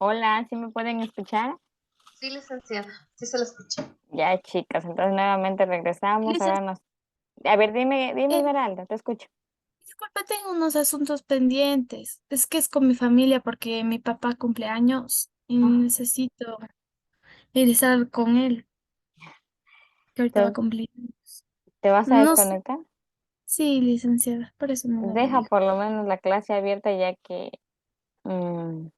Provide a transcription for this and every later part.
Hola, ¿sí me pueden escuchar? Sí, licenciada, sí se la escucha. Ya, chicas, entonces nuevamente regresamos. Licen- Ahora nos... A ver, dime, eh, Esmeralda, te escucho. disculpa, tengo unos asuntos pendientes. Es que es con mi familia porque mi papá cumple años y Ah, necesito ir con él, que ahorita va a entonces, cumplir años. ¿te vas a No sé, desconectar? sí, licenciada, por eso no le Deja digo. por lo menos la clase abierta ya que... mm,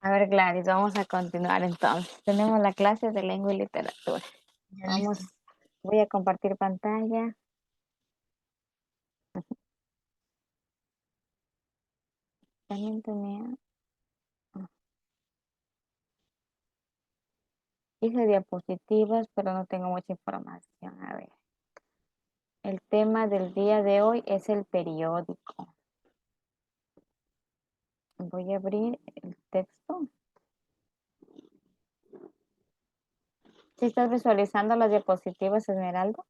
A ver, Gladys, vamos a continuar entonces. Tenemos la clase de lengua y literatura. Ya Vamos, listo. voy a compartir pantalla. También tenía... ah, Hice diapositivas, pero no tengo mucha información. A ver, el tema del día de hoy es el periódico. Voy a abrir el texto. ¿Sí estás visualizando las diapositivas, Esmeralda?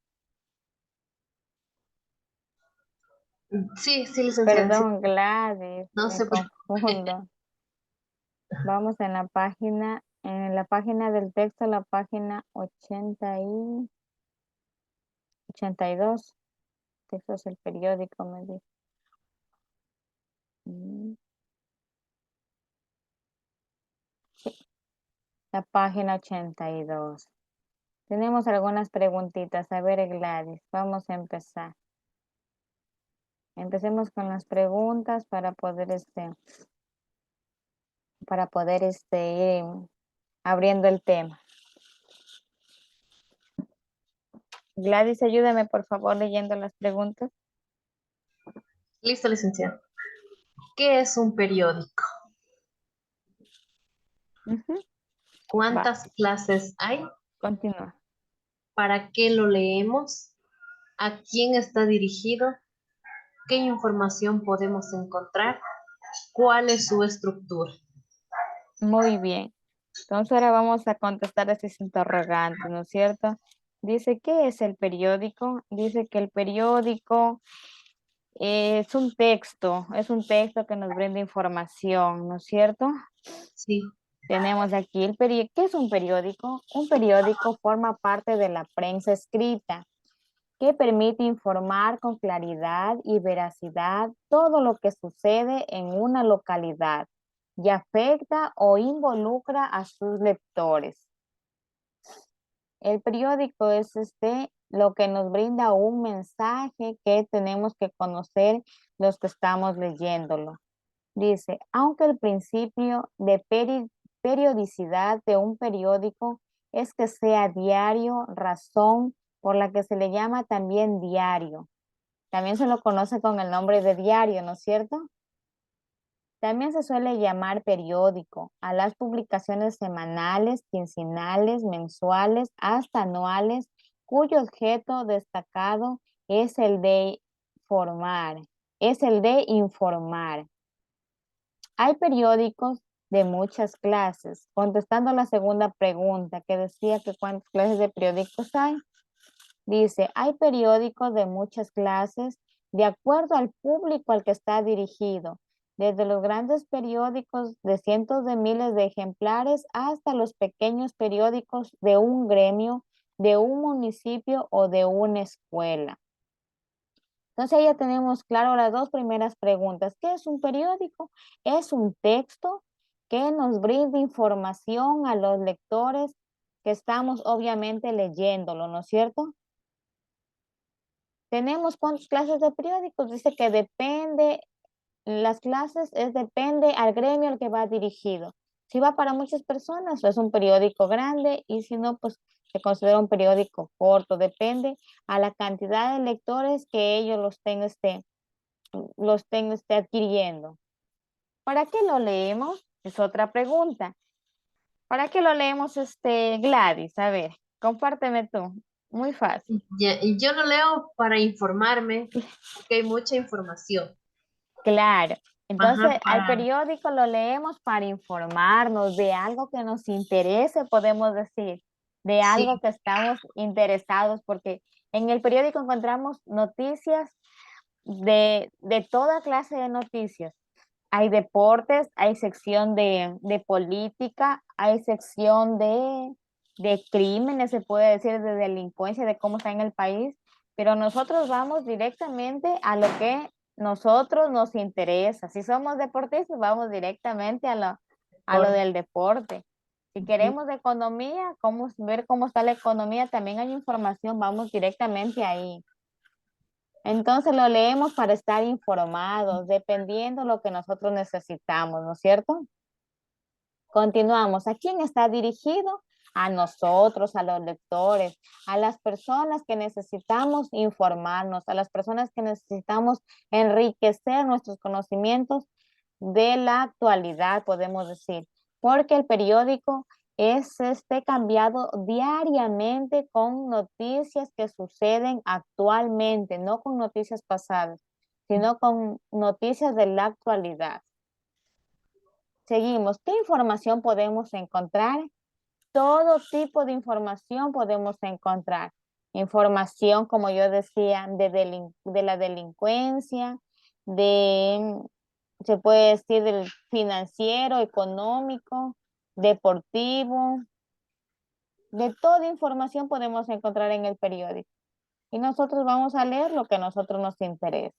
Sí, sí, licenciada, sí. Perdón, Gladys, No me se preocupe. confundo. Vamos en la página del texto, la página 82. Texto es el periódico, me dice. Mm, sí, la página 82. Tenemos algunas preguntitas. A ver, Gladys, vamos a empezar. Empecemos con las preguntas para poder ir abriendo el tema. Gladys, ayúdame por favor leyendo las preguntas. Listo, licenciada. ¿Qué es un periódico? Ujú. Va, ¿Cuántas clases hay? continúa. ¿Para qué lo leemos? ¿A quién está dirigido? ¿Qué información podemos encontrar? ¿Cuál es su estructura? Muy bien. Entonces ahora vamos a contestar a estos interrogantes, ¿no es cierto? Dice, ¿qué es el periódico? Dice que el periódico es un texto que nos brinda información, ¿no es cierto? Sí, Tenemos aquí el periódico. ¿Qué es un periódico? Un periódico forma parte de la prensa escrita que permite informar con claridad y veracidad todo lo que sucede en una localidad y afecta o involucra a sus lectores. El periódico es lo que nos brinda un mensaje que tenemos que conocer los que estamos leyéndolo. Dice, aunque el principio de periodicidad de un periódico es que sea diario, razón por la que se le llama también diario. También se lo conoce con el nombre de diario, ¿no es cierto? También se suele llamar periódico a las publicaciones semanales, quincenales, mensuales, hasta anuales, cuyo objeto destacado es el de formar, es el de informar. Hay periódicos de muchas clases. Contestando la segunda pregunta que decía que cuántas clases de periódicos hay, dice, hay periódicos de muchas clases de acuerdo al público al que está dirigido, desde los grandes periódicos de cientos de miles de ejemplares hasta los pequeños periódicos de un gremio, de un municipio o de una escuela. Entonces ya tenemos claro las dos primeras preguntas. ¿Qué es un periódico? Es un texto que nos brinda información a los lectores que estamos obviamente leyéndolo, ¿no es cierto? Tenemos cuántas clases de periódicos. Dice que depende, las clases depende al gremio al que va dirigido. Si va para muchas personas, es un periódico grande y si no, pues se considera un periódico corto. Depende a la cantidad de lectores que ellos los estén adquiriendo. ¿Para qué lo leemos? Es otra pregunta. ¿Para qué lo leemos, Gladys? A ver, compárteme tú. Muy fácil. ya, y yo lo leo para informarme, porque hay mucha información. Claro. Entonces, Ajá, al para, periódico lo leemos para informarnos de algo que nos interese, podemos decir, de sí, algo que estamos interesados, porque en el periódico encontramos noticias de toda clase de noticias. Hay deportes, hay sección de política, hay sección de crímenes, se puede decir, de delincuencia, de cómo está en el país, pero nosotros vamos directamente a lo que nosotros nos interesa. Si somos deportistas, vamos directamente a lo Por, del deporte. Si ujú, queremos de economía, ver cómo está la economía, también hay información, vamos directamente ahí. Entonces lo leemos para estar informados, dependiendo lo que nosotros necesitamos, ¿no es cierto? Continuamos. ¿A quién está dirigido? A nosotros, a los lectores, a las personas que necesitamos informarnos, a las personas que necesitamos enriquecer nuestros conocimientos de la actualidad, podemos decir, porque el periódico es cambiado diariamente con noticias que suceden actualmente, no con noticias pasadas, sino con noticias de la actualidad. Seguimos. ¿Qué información podemos encontrar? Todo tipo de información podemos encontrar. Información, como yo decía, de la delincuencia, de, se puede decir, del financiero, económico, deportivo. De toda información podemos encontrar en el periódico. Y nosotros vamos a leer lo que a nosotros nos interesa.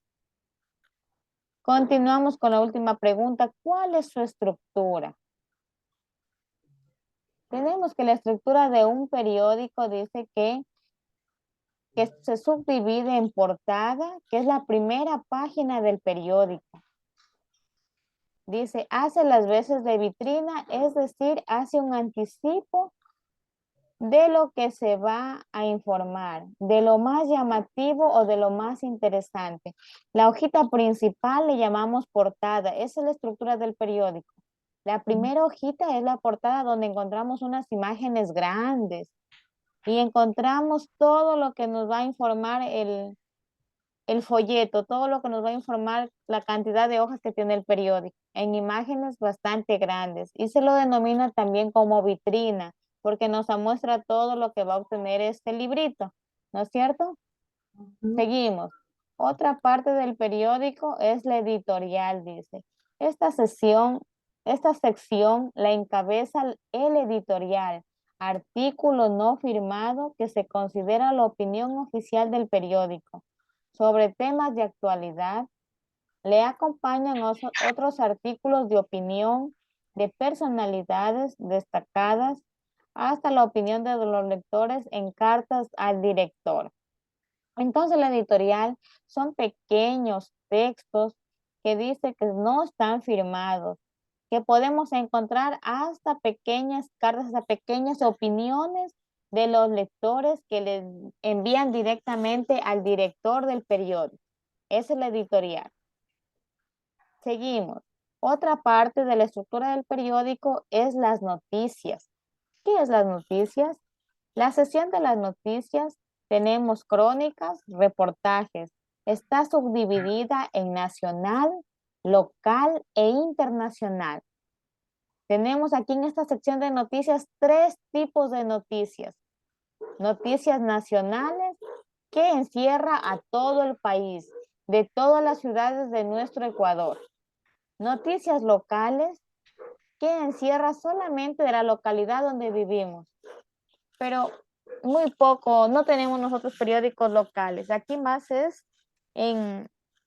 Continuamos con la última pregunta. ¿Cuál es su estructura? Tenemos que la estructura de un periódico dice que se subdivide en portada, que es la primera página del periódico. Dice, hace las veces de vitrina, es decir, hace un anticipo de lo que se va a informar, de lo más llamativo o de lo más interesante. La hojita principal le llamamos portada, esa es la estructura del periódico. La primera hojita es la portada donde encontramos unas imágenes grandes y encontramos todo lo que nos va a informar el folleto, todo lo que nos va a informar la cantidad de hojas que tiene el periódico, en imágenes bastante grandes. Y se lo denomina también como vitrina, porque nos muestra todo lo que va a obtener este librito, ¿no es cierto? ujú. Seguimos. Otra parte del periódico es la editorial, dice. Esta sesión, esta sección la encabeza el editorial, artículo no firmado que se considera la opinión oficial del periódico sobre temas de actualidad. Le acompañan otros artículos de opinión de personalidades destacadas hasta la opinión de los lectores en cartas al director. Entonces la editorial son pequeños textos que dice que no están firmados, que podemos encontrar hasta pequeñas cartas, hasta pequeñas opiniones de los lectores que le envían directamente al director del periódico. Esa es la editorial. Seguimos. Otra parte de la estructura del periódico es las noticias. ¿Qué es las noticias? La sesión de las noticias tenemos crónicas, reportajes. Está subdividida en nacional, local e internacional. Tenemos aquí en esta sección de noticias tres tipos de noticias. Noticias nacionales que encierra a todo el país, de todas las ciudades de nuestro Ecuador. Noticias locales que encierra solamente de la localidad donde vivimos. Pero muy poco, no tenemos nosotros periódicos locales. Aquí más es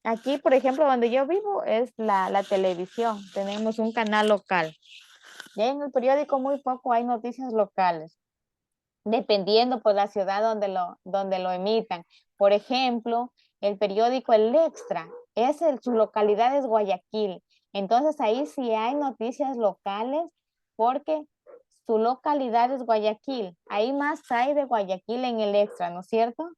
aquí por ejemplo donde yo vivo es la televisión, tenemos un canal local. Y en el periódico muy poco hay noticias locales, dependiendo por la ciudad donde lo emitan. Por ejemplo, el periódico El Extra, su localidad es Guayaquil. Entonces ahí sí hay noticias locales porque su localidad es Guayaquil. Ahí más hay de Guayaquil en El Extra, ¿no es cierto?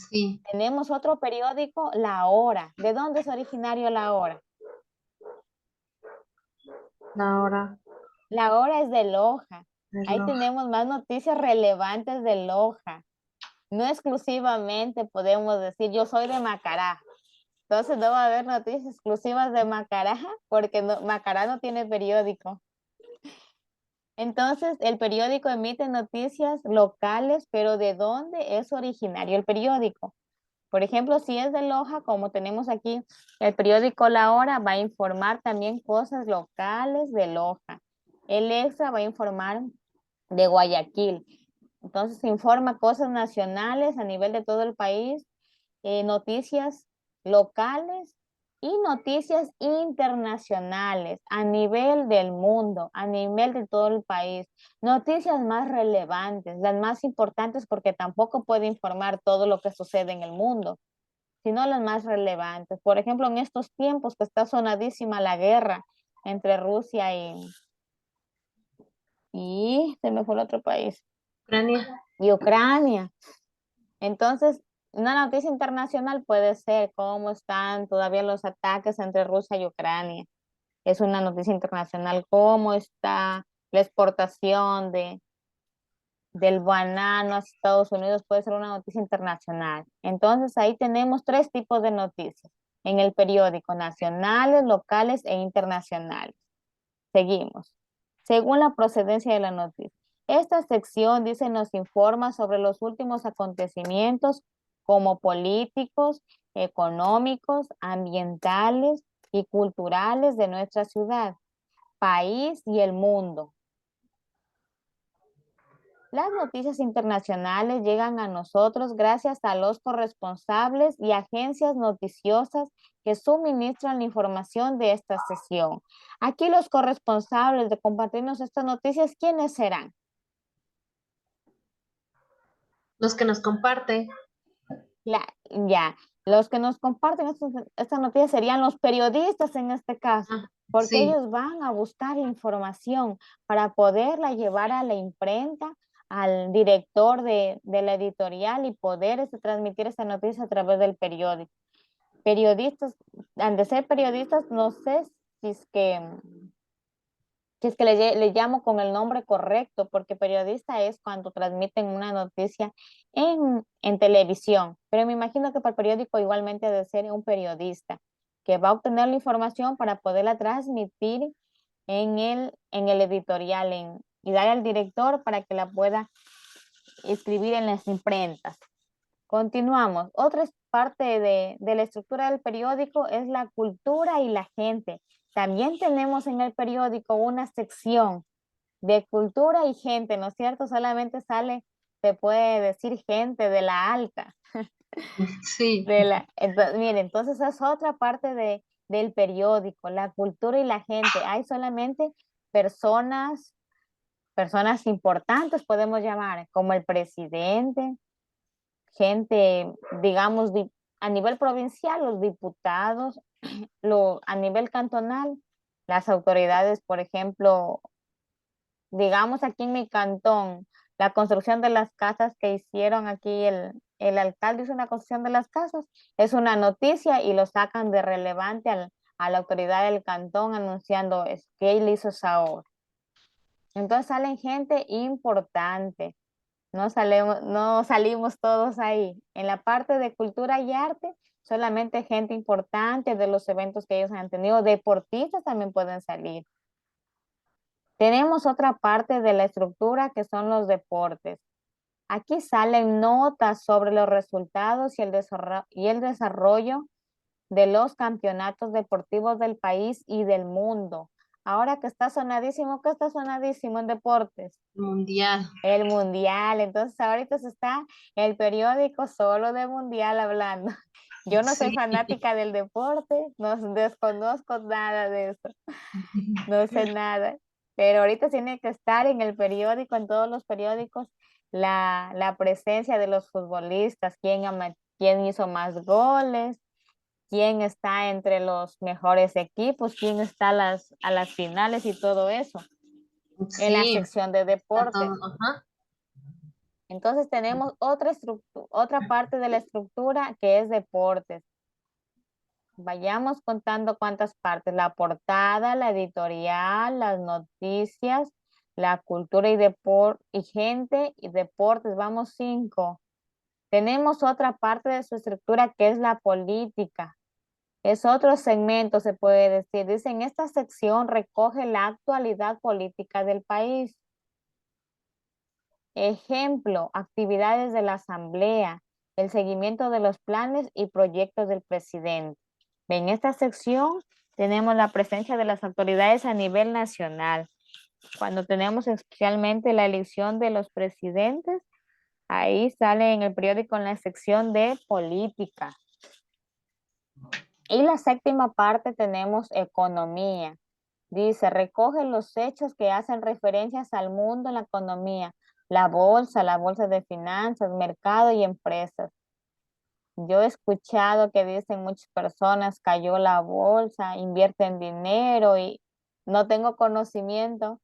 Sí, Tenemos otro periódico, La Hora. ¿De dónde es originario La Hora? ahora La Hora es de Loja. Ahí reloj. tenemos más noticias relevantes de Loja. No exclusivamente podemos decir yo soy de Macará. Entonces no va a haber noticias exclusivas de Macará porque Macará no tiene periódico. Entonces el periódico emite noticias locales, pero ¿de dónde es originario el periódico? Por ejemplo, si es de Loja, como tenemos aquí el periódico La Hora, va a informar también cosas locales de Loja. El Extra va a informar de Guayaquil. Entonces se informa cosas nacionales a nivel de todo el país, noticias locales y noticias internacionales a nivel del mundo, a nivel de todo el país. Noticias más relevantes, las más importantes porque tampoco puede informar todo lo que sucede en el mundo, sino las más relevantes. Por ejemplo, en estos tiempos que está sonadísima la guerra entre Rusia y se me fue el otro país, Ucrania. y Ucrania. Entonces, una noticia internacional puede ser cómo están todavía los ataques entre Rusia y Ucrania. Es una noticia internacional. Cómo está la exportación del banano a Estados Unidos puede ser una noticia internacional. Entonces, ahí tenemos tres tipos de noticias en el periódico: nacionales, locales e internacionales. Seguimos. Según la procedencia de la noticia. Esta sección dice nos informa sobre los últimos acontecimientos como políticos, económicos, ambientales y culturales de nuestra ciudad, país y el mundo. Las noticias internacionales llegan a nosotros gracias a los corresponsables y agencias noticiosas que suministran la información de esta sesión. Aquí los corresponsables de compartirnos estas noticias, ¿quiénes serán? Los que nos comparten. Ya, los que nos comparten estas noticias serían los periodistas en este caso, Ah, porque sí, ellos van a buscar información para poderla llevar a la imprenta, al director de la editorial y poder transmitir esa noticia a través del periódico. Periodistas, han de ser periodistas, no sé si es que le llamo con el nombre correcto, porque periodista es cuando transmiten una noticia en televisión, pero me imagino que para el periódico igualmente debe ser un periodista que va a obtener la información para poderla transmitir en el editorial y dar al director para que la pueda escribir en las imprentas. Continuamos. Otra parte de la estructura del periódico es la cultura y la gente. También tenemos en el periódico una sección de cultura y gente, ¿no es cierto? Solamente sale, se puede decir gente de la alta. sí. Mire, entonces es otra parte del periódico, la cultura y la gente. Hay solamente personas importantes, podemos llamar, como el presidente, gente, digamos, a nivel provincial, los diputados, a nivel cantonal, las autoridades, por ejemplo, digamos aquí en mi cantón, la construcción de las casas que hicieron aquí, el alcalde hizo una construcción de las casas, es una noticia y lo sacan de relevante a la autoridad del cantón anunciando que él hizo esa obra. Entonces salen gente importante. No salimos todos ahí. En la parte de cultura y arte, solamente gente importante de los eventos que ellos han tenido. Deportistas también pueden salir. Tenemos otra parte de la estructura que son los deportes. Aquí salen notas sobre los resultados y el desarrollo de los campeonatos deportivos del país y del mundo. Ahora que está sonadísimo, ¿qué está sonadísimo en deportes? Mundial. El mundial. Entonces ahorita se está el periódico solo de mundial hablando. Yo no soy Sí. fanática del deporte, no desconozco nada de eso, no sé nada. Pero ahorita tiene que estar en el periódico, en todos los periódicos, la presencia de los futbolistas, quién hizo más goles, quién está entre los mejores equipos, quién está a las finales y todo eso, en la Sí, sección de deportes. ajá. Entonces tenemos otra parte de la estructura que es deportes. Vayamos contando cuántas partes: la portada, la editorial, las noticias, la cultura y gente y deportes. Vamos 5. Tenemos otra parte de su estructura que es la política. Es otro segmento, se puede decir. Dice, en esta sección recoge la actualidad política del país. Ejemplo, actividades de la asamblea, el seguimiento de los planes y proyectos del presidente. En esta sección tenemos la presencia de las autoridades a nivel nacional. Cuando tenemos especialmente la elección de los presidentes, ahí sale en el periódico en la sección de política. Y la séptima parte tenemos economía. Dice, recoge los hechos que hacen referencias al mundo en la economía, la bolsa de finanzas, mercado y empresas. Yo he escuchado que dicen muchas personas, cayó la bolsa, invierten dinero y no tengo conocimiento,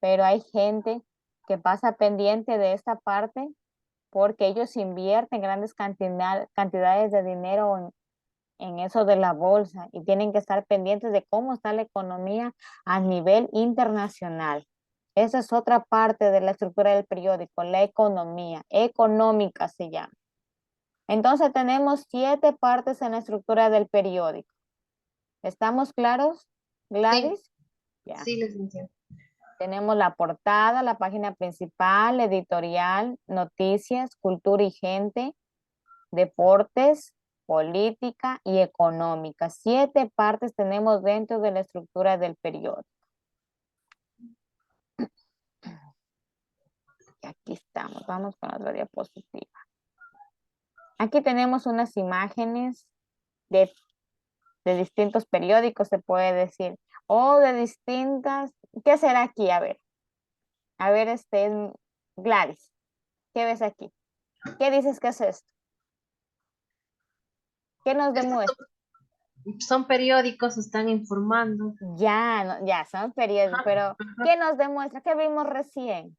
pero hay gente que pasa pendiente de esta parte porque ellos invierten grandes cantidades de dinero en eso de la bolsa y tienen que estar pendientes de cómo está la economía a nivel internacional. Esa es otra parte de la estructura del periódico, la economía, económica se llama. Entonces tenemos 7 partes en la estructura del periódico. ¿Estamos claros, Sí, Gladys? Ya. sí, licenciada. Tenemos la portada, la página principal, editorial, noticias, cultura y gente, deportes, política y económica. 7 partes tenemos dentro de la estructura del periódico. Y aquí estamos, vamos con otra diapositiva. Aquí tenemos unas imágenes de distintos periódicos, se puede decir, o de distintas, ¿qué será aquí? A ver, Gladys, ¿qué ves aquí? ¿Qué dices que es esto? ¿Qué nos Estos demuestra? son periódicos, están informando. Ya, ya, son periódicos, Ajá, pero ajá. ¿qué nos demuestra? ¿Qué vimos recién?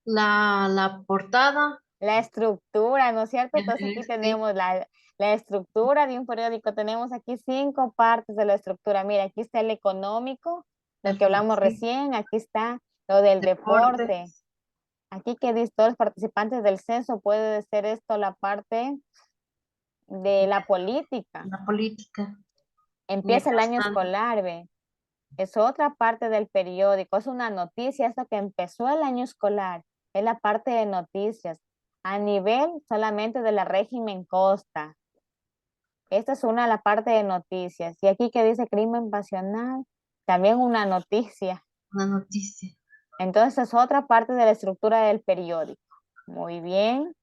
La portada, La estructura, ¿no es cierto? Entonces aquí sí, tenemos la estructura de un periódico. Tenemos aquí 5 partes de la estructura. Mira, aquí está el económico, del que hablamos sí, recién. Aquí está lo del deporte. deportes, Aquí que dice, todos los participantes del censo puede ser esto la parte de la política. la política, Empieza el año mientras tanto, escolar, ¿ve? Es otra parte del periódico, es una noticia, esto que empezó el año escolar, es la parte de noticias, a nivel solamente de la régimen Costa. Esta es la parte de noticias. Y aquí que dice crimen pasional, también una noticia. una noticia. Entonces es otra parte de la estructura del periódico. Muy bien.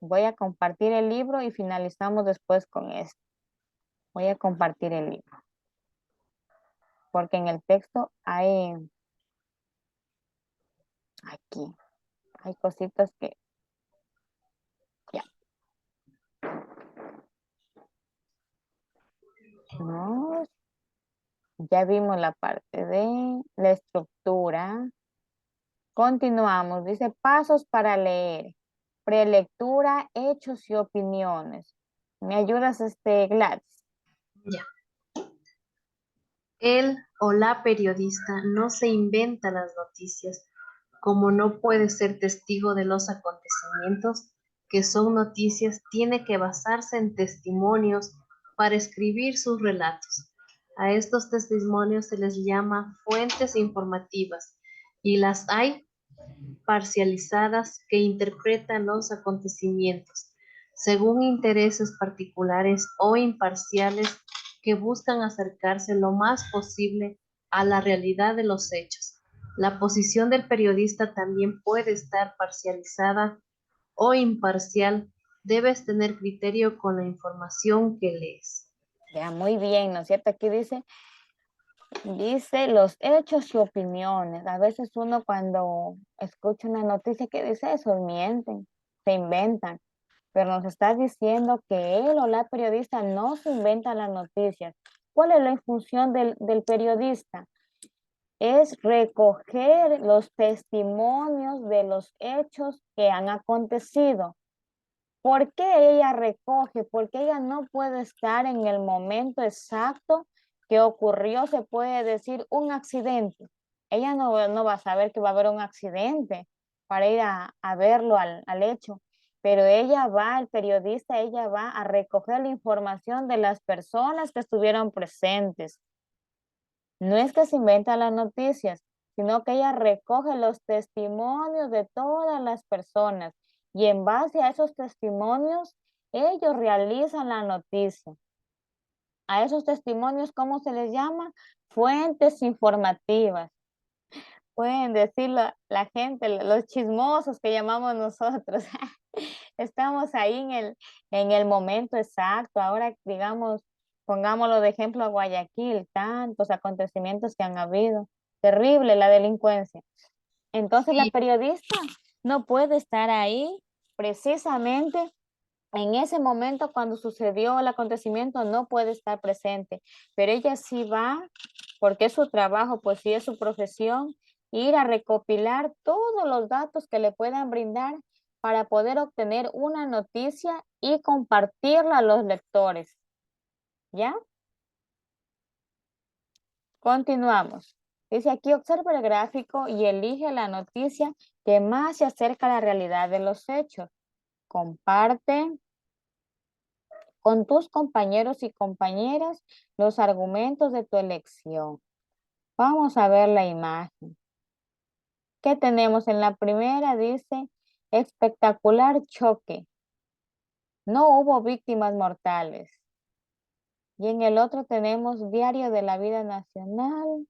Voy a compartir el libro y finalizamos después con esto. Voy a compartir el libro. Porque en el texto aquí, hay cositas que, ya, no, ya vimos la parte de la estructura. Continuamos. Dice pasos para leer. Prelectura, hechos y opiniones. ¿Me ayudas, Gladys? Ya. Él o la periodista no se inventa las noticias, como no puede ser testigo de los acontecimientos que son noticias, tiene que basarse en testimonios para escribir sus relatos. A estos testimonios se les llama fuentes informativas y las hay parcializadas que interpretan los acontecimientos según intereses particulares o imparciales que buscan acercarse lo más posible a la realidad de los hechos. La posición del periodista también puede estar parcializada o imparcial. Debes tener criterio con la información que lees. Ya, muy bien, ¿no es cierto? Aquí dice los hechos y opiniones. A veces uno cuando escucha una noticia que dice eso, mienten, se inventan. Pero nos está diciendo que él o la periodista no se inventa las noticias. ¿Cuál es la función del periodista? Es recoger los testimonios de los hechos que han acontecido. ¿Por qué ella recoge? Porque ella no puede estar en el momento exacto que ocurrió, se puede decir, un accidente. Ella no va a saber que va a haber un accidente para ir a verlo al hecho, pero ella va, el periodista, ella va a recoger la información de las personas que estuvieron presentes. No es que se inventa las noticias, sino que ella recoge los testimonios de todas las personas Y en base a esos testimonios, ellos realizan la noticia. A esos testimonios, ¿cómo se les llama? Fuentes informativas. Pueden decir la gente, los chismosos que llamamos nosotros. Estamos ahí en el momento exacto. Ahora, digamos, pongámoslo de ejemplo a Guayaquil, tantos acontecimientos que han habido. Terrible la delincuencia. Entonces la Sí, periodista no puede estar ahí precisamente en ese momento cuando sucedió el acontecimiento, no puede estar presente, pero ella sí va, porque es su trabajo, pues sí es su profesión, ir a recopilar todos los datos que le puedan brindar para poder obtener una noticia y compartirla a los lectores. ¿Ya? Continuamos. Dice aquí, observa el gráfico y elige la noticia que más se acerca a la realidad de los hechos. Comparte con tus compañeros y compañeras los argumentos de tu elección. Vamos a ver la imagen. ¿Qué tenemos? En la primera dice, espectacular choque. No hubo víctimas mortales. Y en el otro tenemos Diario de la Vida Nacional.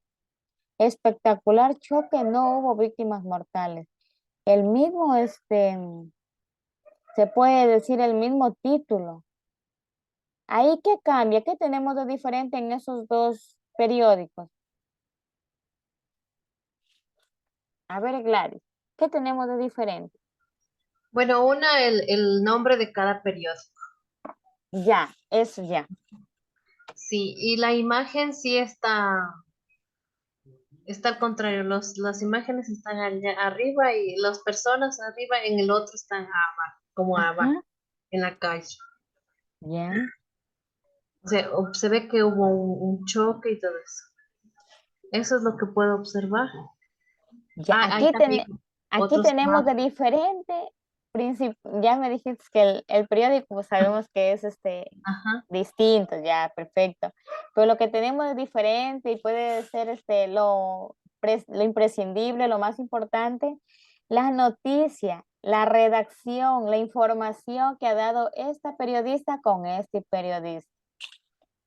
Espectacular choque, no hubo víctimas mortales. El mismo, se puede decir el mismo título. Ahí, ¿qué cambia? ¿Qué tenemos de diferente en esos dos periódicos? A ver, Gladys, ¿qué tenemos de diferente? bueno, una, el nombre de cada periódico. Ya, eso ya. Sí, y la imagen sí está al contrario. Las imágenes están allá arriba y las personas arriba, en el otro están abajo, como abajo, Ajá, en la calle. ya, Se ve que hubo un choque y todo eso. Eso es lo que puedo observar. ya. Hay también Aquí otros tenemos de mapas. diferente. Ya me dijiste que el periódico, pues, sabemos que es Ajá, distinto, ya, perfecto. Pero lo que tenemos de diferente y puede ser lo imprescindible, lo más importante, la noticia, la redacción, la información que ha dado esta periodista con este periodista.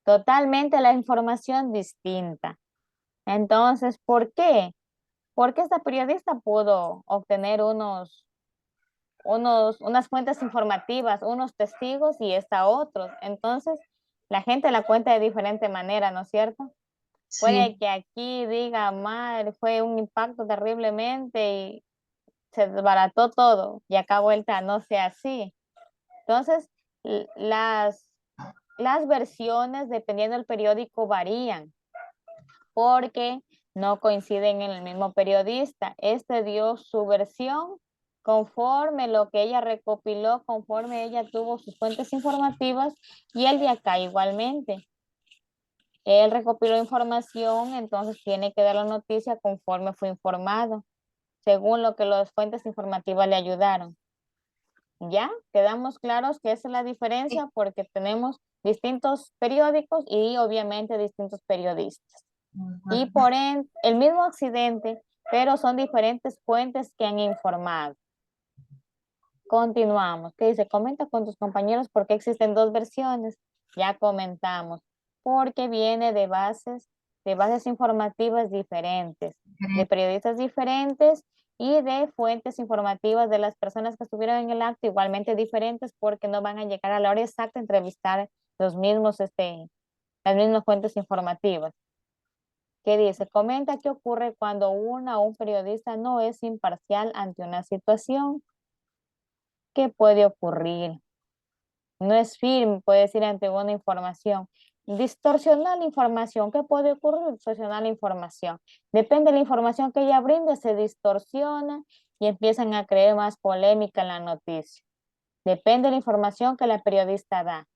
Totalmente la información distinta. Entonces, ¿por qué? Porque esta periodista pudo obtener unas fuentes informativas, unos testigos y esta otros. Entonces, la gente la cuenta de diferente manera, ¿no es cierto? Puede sí, que aquí diga, madre, fue un impacto terriblemente y se desbarató todo y acá vuelta no sea así. Entonces, l- las, las versiones, dependiendo del periódico, varían porque no coinciden en el mismo periodista. Este dio su versión conforme lo que ella recopiló, conforme ella tuvo sus fuentes informativas y el de acá igualmente. Él recopiló información, entonces tiene que dar la noticia conforme fue informado, según lo que las fuentes informativas le ayudaron. ¿Ya? Quedamos claros que esa es la sí. diferencia porque tenemos distintos periódicos y obviamente distintos periodistas. Y Ajá. por ende, el mismo accidente, pero son diferentes fuentes que han informado. Continuamos. ¿Qué dice? Comenta con tus compañeros por qué existen dos versiones. Ya comentamos. Porque viene de bases informativas diferentes, de periodistas diferentes y de fuentes informativas de las personas que estuvieron en el acto igualmente diferentes porque no van a llegar a la hora exacta a entrevistar las mismas fuentes informativas. ¿Qué dice? Comenta qué ocurre cuando una o un periodista no es imparcial ante una situación. ¿Qué puede ocurrir? No es firme, puede decir ante una información. Distorsionar la información. ¿Qué puede ocurrir? Distorsionar la información. Depende de la información que ella brinde, se distorsiona y empiezan a creer más polémica en la noticia. Depende de la información que la periodista da.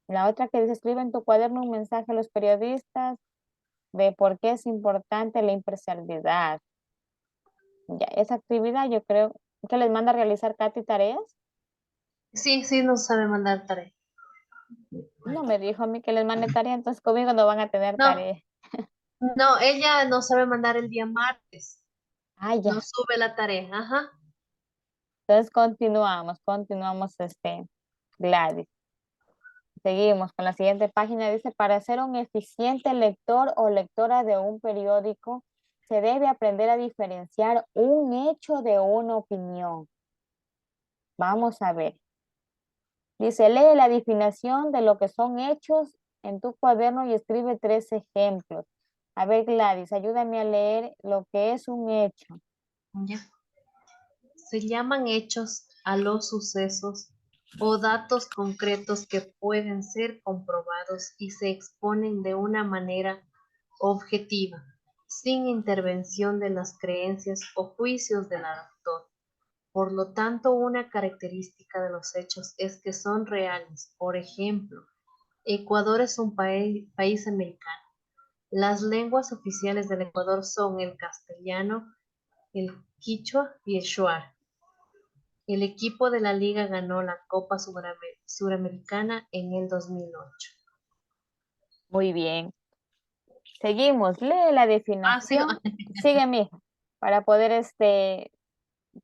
La otra que dice, escribe en tu cuaderno un mensaje a los periodistas de por qué es importante la imparcialidad. Ya, esa actividad yo creo que les manda a realizar Katy tareas. Sí, sí, no sabe mandar tarea. No me dijo a mí que les mande tarea, entonces conmigo no van a tener No, tarea. no, ella no sabe mandar el día martes. Ah, No ya. sube la tarea. Ajá. Entonces continuamos Gladys. Seguimos con la siguiente página. Dice, para ser un eficiente lector o lectora de un periódico, se debe aprender a diferenciar un hecho de una opinión. Vamos a ver. Dice, lee la definición de lo que son hechos en tu cuaderno y escribe 3 ejemplos. A ver, Gladys, ayúdame a leer lo que es un hecho. ¿Ya? Se llaman hechos a los sucesos o datos concretos que pueden ser comprobados y se exponen de una manera objetiva, sin intervención de las creencias o juicios del autor. Por lo tanto, una característica de los hechos es que son reales. Por ejemplo, Ecuador es un país americano. Las lenguas oficiales del Ecuador son el castellano, el quichua y el shuar. El equipo de la liga ganó la Copa Suramericana en el 2008. Muy bien. Seguimos. Lee la Sigo. definición. Sigue, mija, para poder,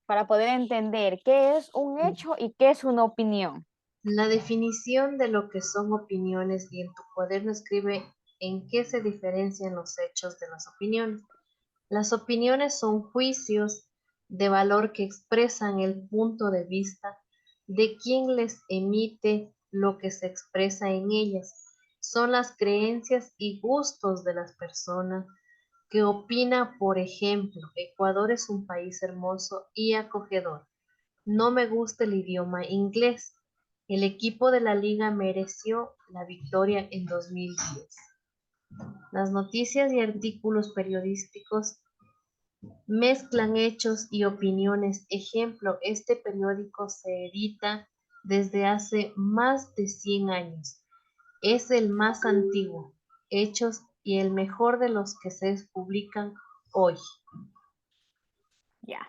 para poder entender qué es un hecho y qué es una opinión. La definición de lo que son opiniones y en tu cuaderno escribe en qué se diferencian los hechos de las opiniones. Las opiniones son juicios de valor que expresan el punto de vista de quien les emite lo que se expresa en ellas. Son las creencias y gustos de las personas que opina, por ejemplo, Ecuador es un país hermoso y acogedor. No me gusta el idioma inglés. El equipo de la liga mereció la victoria en 2010. Las noticias y artículos periodísticos mezclan hechos y opiniones. Ejemplo, este periódico se edita desde hace más de 100 años. Es el más antiguo. Hechos y el mejor de los que se publican hoy. Ya.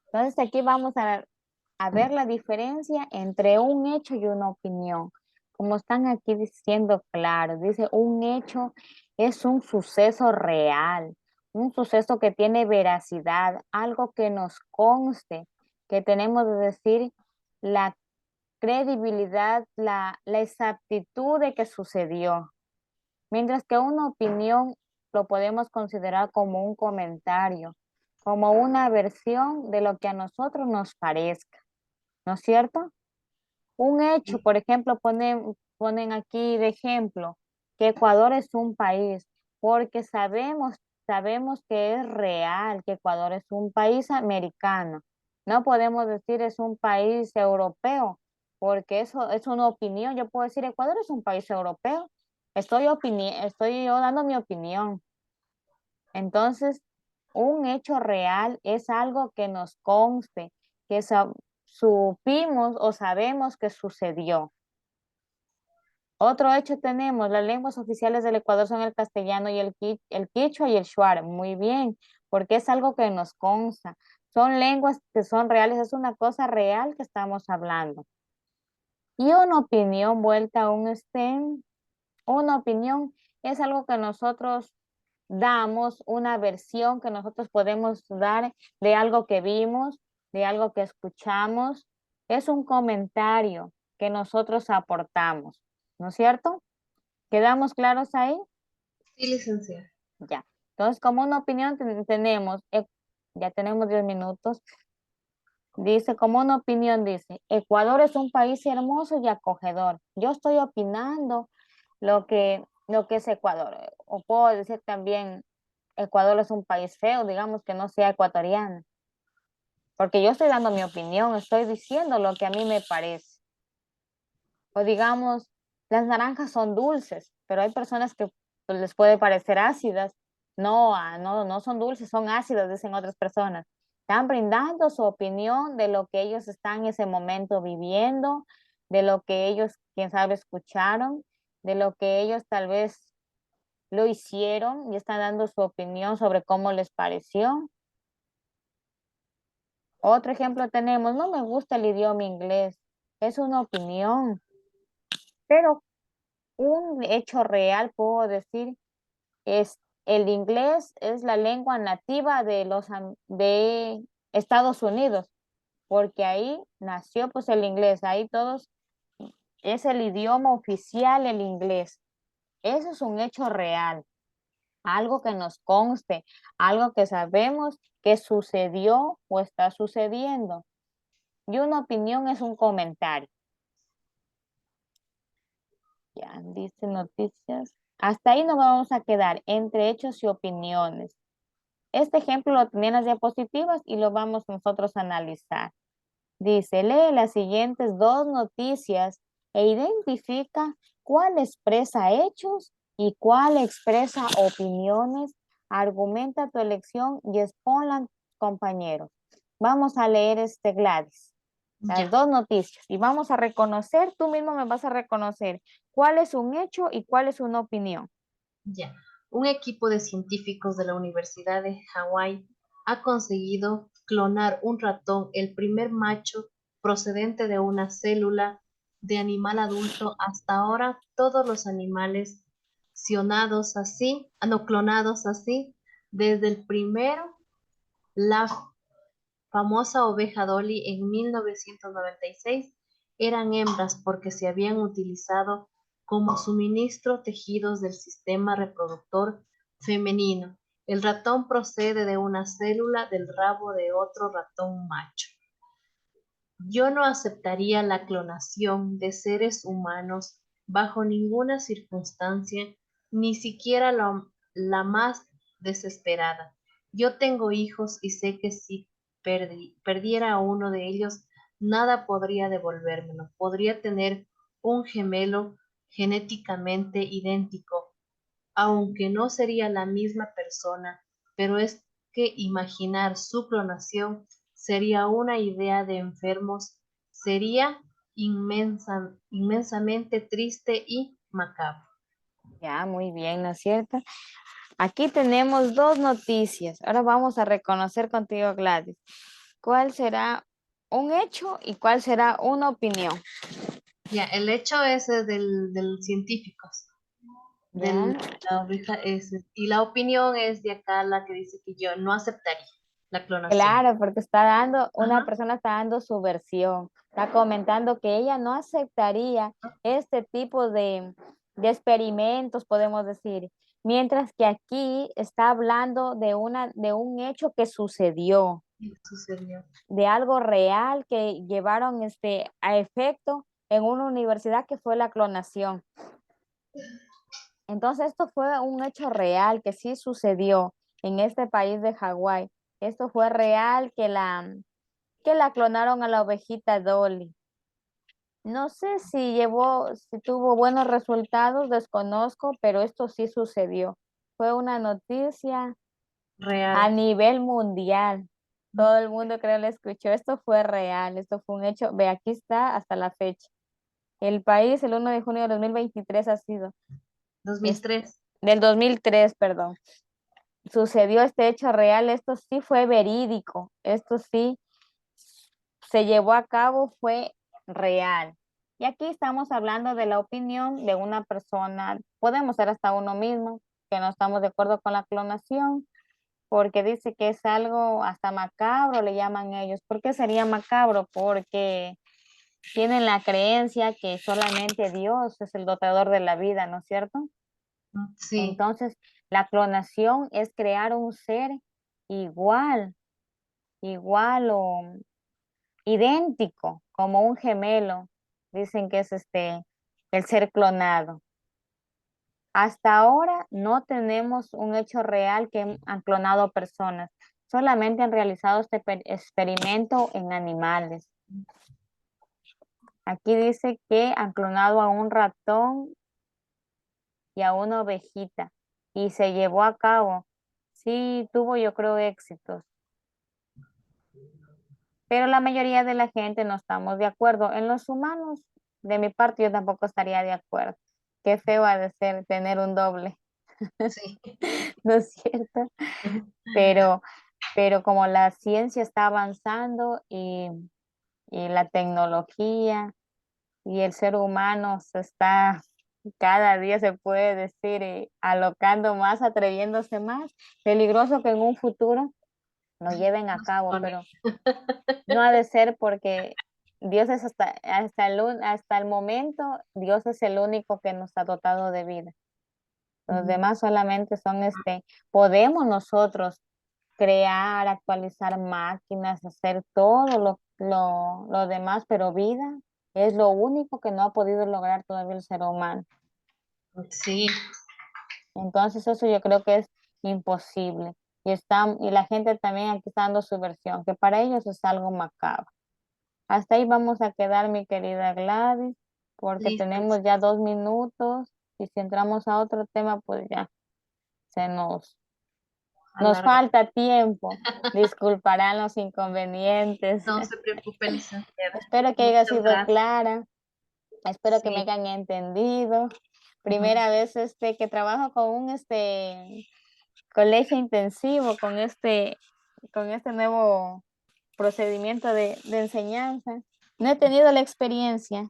Entonces aquí vamos a ver la diferencia entre un hecho y una opinión. Como están aquí diciendo claro, dice un hecho es un suceso real, un suceso que tiene veracidad, algo que nos conste, que tenemos de decir la credibilidad, la exactitud de que sucedió. Mientras que una opinión lo podemos considerar como un comentario, como una versión de lo que a nosotros nos parezca, ¿no es cierto? Un hecho, por ejemplo, ponen aquí de ejemplo que Ecuador es un país, porque sabemos que es real, que Ecuador es un país americano. No podemos decir es un país europeo, porque eso es una opinión. Yo puedo decir Ecuador es un país europeo. Estoy yo dando mi opinión. Entonces, un hecho real es algo que nos conste, que supimos o sabemos que sucedió. Otro hecho tenemos, las lenguas oficiales del Ecuador son el castellano y el quichua y el shuar. Muy bien, porque es algo que nos consta. Son lenguas que son reales, es una cosa real que estamos hablando. Y una opinión vuelta a una opinión es algo que nosotros damos, una versión que nosotros podemos dar de algo que vimos, de algo que escuchamos. Es un comentario que nosotros aportamos, ¿no es cierto? ¿Quedamos claros ahí? Sí, licenciada. Ya. Entonces, como una opinión tenemos, ya tenemos 10 minutos. Dice, como una opinión, dice, Ecuador es un país hermoso y acogedor. Yo estoy opinando lo que es Ecuador. O puedo decir también, Ecuador es un país feo, digamos que no sea ecuatoriano. Porque yo estoy dando mi opinión, estoy diciendo lo que a mí me parece. O digamos, las naranjas son dulces, pero hay personas que pues, les puede parecer ácidas. No, no son dulces, son ácidas, dicen otras personas. Están brindando su opinión de lo que ellos están en ese momento viviendo, de lo que ellos, quién sabe, escucharon, de lo que ellos tal vez lo hicieron y están dando su opinión sobre cómo les pareció. Otro ejemplo tenemos, no me gusta el idioma inglés, es una opinión, pero un hecho real, puedo decir, es el inglés es la lengua nativa de Estados Unidos. porque ahí nació pues el inglés, ahí todos, es el idioma oficial el inglés. Eso es un hecho real, algo que nos conste, algo que sabemos que sucedió o está sucediendo. Y una opinión es un comentario. Ya, dice noticias. Hasta ahí nos vamos a quedar entre hechos y opiniones. Este ejemplo lo tenía en las diapositivas y lo vamos nosotros a analizar. Dice, lee las siguientes dos noticias e identifica cuál expresa hechos y cuál expresa opiniones. Argumenta tu elección y exponla, compañeros. Vamos a leer Gladys, las Ya, dos noticias y vamos a reconocer, tú mismo me vas a reconocer cuál es un hecho y cuál es una opinión. ya. Un equipo de científicos de la Universidad de Hawái ha conseguido clonar un ratón, el primer macho procedente de una célula de animal adulto. Hasta ahora, todos los animales clonados así, desde el primero, la famosa oveja Dolly en 1996, eran hembras porque se habían utilizado como suministro tejidos del sistema reproductor femenino. El ratón procede de una célula del rabo de otro ratón macho. Yo no aceptaría la clonación de seres humanos bajo ninguna circunstancia, ni siquiera la más desesperada. Yo tengo hijos y sé que si perdiera a uno de ellos, nada podría devolvérmelo. Podría tener un gemelo genéticamente idéntico, aunque no sería la misma persona, pero es que imaginar su clonación sería una idea de enfermos, sería inmensamente triste y macabro. Ya, muy bien, ¿no es cierto? Aquí tenemos dos noticias. Ahora vamos a reconocer contigo, Gladys. ¿Cuál será un hecho y cuál será una opinión? Ya, el hecho es del científicos, ¿Ya? de la oveja y la opinión es de acá la que dice que yo no aceptaría la clonación. Claro, porque está dando, una Ajá. persona está dando su versión, está comentando que ella no aceptaría este tipo de experimentos, podemos decir, mientras que aquí está hablando de un hecho que sucedió, ¿Qué sucedió? de algo real que llevaron a efecto en una universidad que fue la clonación. Entonces, esto fue un hecho real que sí sucedió en este país de Hawái. Esto fue real que la clonaron a la ovejita Dolly. No sé si tuvo buenos resultados, desconozco, pero esto sí sucedió. Fue una noticia a Real. nivel mundial. Todo el mundo creo lo escuchó. Esto fue real, esto fue un hecho. Ve, aquí está hasta la fecha. El país, el 1 de junio de 2023 ha sido, es 2003. del 2003, perdón. Sucedió este hecho real, esto sí fue verídico, esto sí se llevó a cabo, fue real. Y aquí estamos hablando de la opinión de una persona, podemos ser hasta uno mismo, que no estamos de acuerdo con la clonación, porque dice que es algo hasta macabro, le llaman ellos. ¿Por qué sería macabro? Porque tienen la creencia que solamente Dios es el dotador de la vida, ¿no es cierto? Sí, Entonces, la clonación es crear un ser igual, igual o idéntico, como un gemelo. Dicen que es el ser clonado. Hasta ahora no tenemos un hecho real que han clonado personas. Solamente han realizado este experimento en animales. Aquí dice que han clonado a un ratón y a una ovejita y se llevó a cabo. Sí, tuvo yo creo éxitos, pero la mayoría de la gente no estamos de acuerdo. En los humanos, de mi parte, yo tampoco estaría de acuerdo. Qué feo ha de ser tener un doble, sí. ¿no es cierto? Pero, pero como la ciencia está avanzando y la tecnología y el ser humano se está, cada día se puede decir, alocando más, atreviéndose más, peligroso que en un futuro lo lleven a cabo, Bueno, pero no ha de ser porque Dios es hasta el momento, Dios es el único que nos ha dotado de vida. Los ujú, demás solamente son podemos nosotros crear, actualizar máquinas, hacer todo lo demás, pero vida es lo único que no ha podido lograr todavía el ser humano. sí, Entonces eso yo creo que es imposible. Y la gente también aquí está dando su versión, que para ellos es algo macabro. Hasta ahí vamos a quedar, mi querida Gladys, porque listo, tenemos ya 2 minutos y si entramos a otro tema, pues ya se nos alarga. falta tiempo. Disculparán los inconvenientes. No se preocupe, licenciada. Espero que haya Muchas sido gracias. clara. Espero que me Sí. hayan entendido. Ujú. Primera vez que trabajo con un colegio intensivo, con este nuevo procedimiento de enseñanza. No he tenido la experiencia.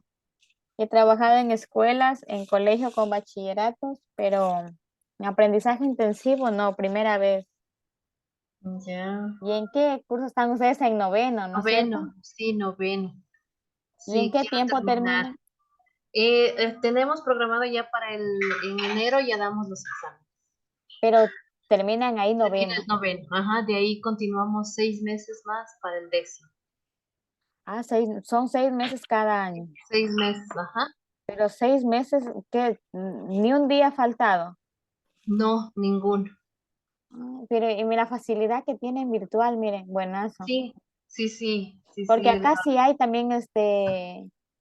He trabajado en escuelas, en colegio con bachilleratos, pero aprendizaje intensivo no, primera vez. Ya. ¿Y en qué curso están ustedes? En noveno, ¿no es cierto? Noveno, sí, noveno. ¿Y en Sí, qué quiero tiempo terminar. termina? Tenemos programado ya en enero, ya damos los exámenes. Pero terminan ahí Termina el noveno. noveno. Ajá, de ahí continuamos 6 meses más para el décimo. Ah, son 6 meses cada año. 6 meses, ajá. Pero 6 meses, ¿qué? Ni un día faltado. No, ninguno. Pero y mira, la facilidad que tienen virtual, miren, buenazo. Sí, sí, sí, sí, Porque sí. acá sí hay también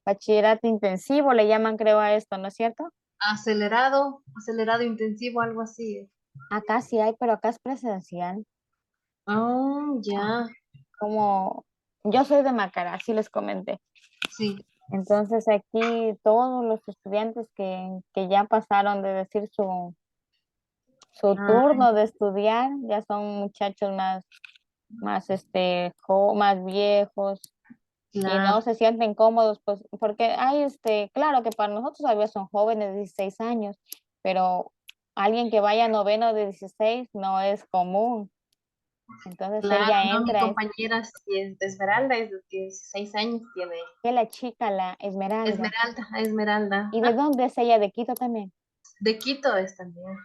bachillerato intensivo, le llaman creo a esto, ¿no es cierto? Acelerado, acelerado intensivo, algo así. Acá sí hay, pero acá es presencial. Oh, ya, Como yo soy de Macará, así les comenté. sí. Entonces aquí todos los estudiantes que ya pasaron de decir su Ah, turno de estudiar, ya son muchachos más viejos y no claro, se sienten cómodos, pues, porque hay claro que para nosotros todavía son jóvenes de 16 años, pero alguien que vaya a noveno de 16 no es común. Entonces claro. ella No, mi entra, es compañera sí es de Esmeralda, es de 16 años tiene. que la chica, la Esmeralda. Esmeralda, Esmeralda. ¿Y de Ajá. dónde es ella? ¿De Quito también? De Quito es también.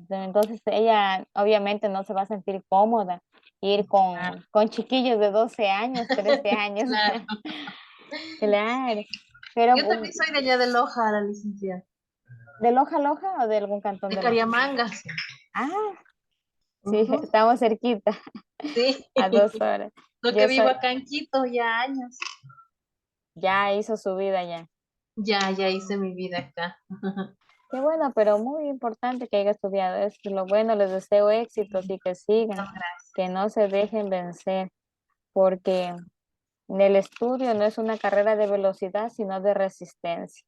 Entonces ella obviamente no se va a sentir cómoda ir Ajá. con chiquillos de 12 años, 13 años. Claro. Claro. Pero Yo también soy de allá de Loja, la licenciada. ¿de Loja a Loja o de algún cantón De de Loja? Cariamanga, sí. Ah, sí, Ujú, estamos cerquita, sí. a 2 horas. Lo que Yo vivo soy, acá en Quito ya años. ya hizo su vida ya. Ya hice mi vida acá. Qué bueno, pero muy importante que haya estudiado esto. Lo bueno, les deseo éxitos y que sigan, Muchas que gracias. no se dejen vencer, porque el estudio no es una carrera de velocidad, sino de resistencia.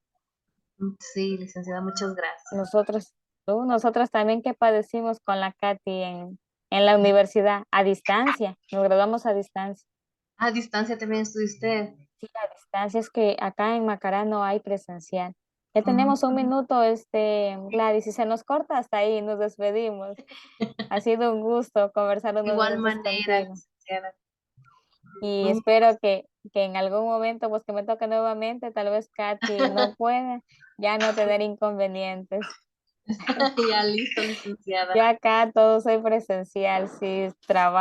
Sí, licenciada, muchas gracias. Nosotros, nosotros también que padecimos con la Katy en la universidad, a distancia, nos graduamos a distancia. A distancia también estudia usted. Sí, a distancia es que acá en Macará no hay presencial. Ya tenemos un Mm. minuto, Gladys, si se nos corta hasta ahí, nos despedimos. Ha sido un gusto conversar De unos igual minutos manera, contigo licenciada. y Mm. espero que en algún momento, pues que me toque nuevamente, tal vez Katy no pueda, ya no tener inconvenientes. Ya listo, licenciada. Yo acá todo soy presencial, sí, trabajo.